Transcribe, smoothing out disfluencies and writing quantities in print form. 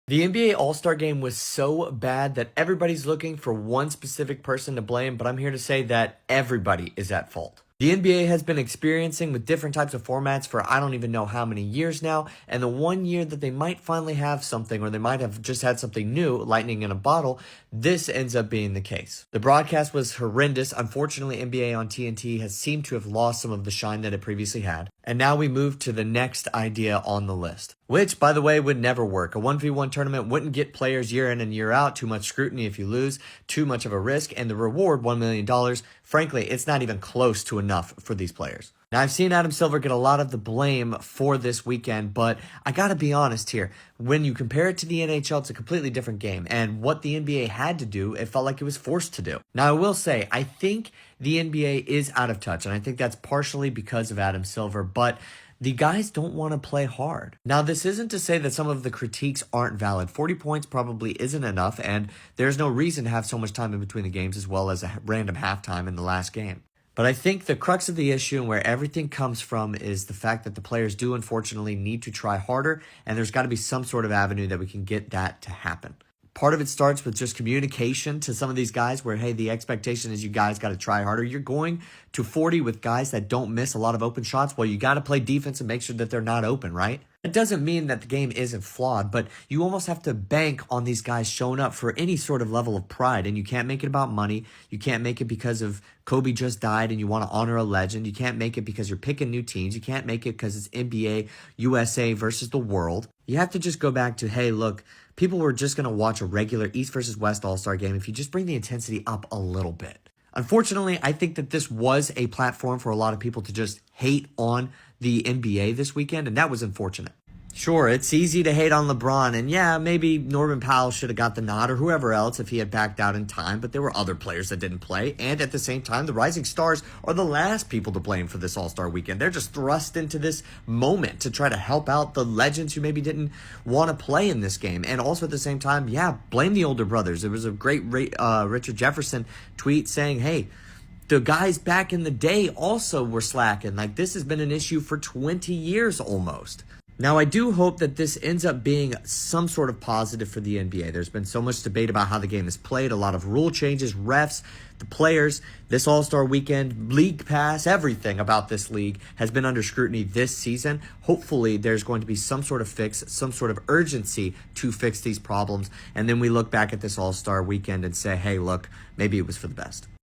The NBA All-Star Game was so bad that everybody's looking for one specific person to blame, but I'm here to say that everybody is at fault. The NBA has been experiencing with different types of formats for I don't even know how many years now, and the one year that they might finally have something, or they might have just had something new, lightning in a bottle, this ends up being the case. The broadcast was horrendous. Unfortunately, NBA on TNT has seemed to have lost some of the shine that it previously had. And now we move to the next idea on the list, which, by the way, would never work. A 1v1 tournament wouldn't get players year in and year out, too much scrutiny if you lose, too much of a risk, and the reward, $1 million, frankly, it's not even close to enough for these players. Now, I've seen Adam Silver get a lot of the blame for this weekend, but I gotta be honest here. When you compare it to the NHL, it's a completely different game, and what the NBA had to do, it felt like it was forced to do. Now, I will say, I think the NBA is out of touch, and I think that's partially because of Adam Silver, but the guys don't want to play hard. Now, this isn't to say that some of the critiques aren't valid. 40 points probably isn't enough, and there's no reason to have so much time in between the games as well as a random halftime in the last game. But I think the crux of the issue and where everything comes from is the fact that the players do unfortunately need to try harder, and there's got to be some sort of avenue that we can get that to happen. Part of it starts with just communication to some of these guys where, hey, the expectation is you guys got to try harder. You're going to 40 with guys that don't miss a lot of open shots. Well, you got to play defense and make sure that they're not open, right? It doesn't mean that the game isn't flawed, but you almost have to bank on these guys showing up for any sort of level of pride. And you can't make it about money. You can't make it because of Kobe just died and you want to honor a legend. You can't make it because you're picking new teams. You can't make it because it's NBA, USA versus the world. You have to just go back to, hey, look, people were just going to watch a regular East versus West All-Star game if you just bring the intensity up a little bit. Unfortunately, I think that this was a platform for a lot of people to just hate on the NBA this weekend, and that was unfortunate. Sure, it's easy to hate on LeBron, and yeah, maybe Norman Powell should have got the nod or whoever else if he had backed out in time, but there were other players that didn't play, and at the same time, the Rising Stars are the last people to blame for this All-Star weekend. They're just thrust into this moment to try to help out the legends who maybe didn't want to play in this game, and also at the same time, yeah, blame the older brothers. There was a great Richard Jefferson tweet saying, hey, the guys back in the day also were slacking. Like, this has been an issue for 20 years almost. Now, I do hope that this ends up being some sort of positive for the NBA. There's been so much debate about how the game is played, a lot of rule changes, refs, the players, this All-Star weekend, League Pass, everything about this league has been under scrutiny this season. Hopefully, there's going to be some sort of fix, some sort of urgency to fix these problems. And then we look back at this All-Star weekend and say, hey, look, maybe it was for the best.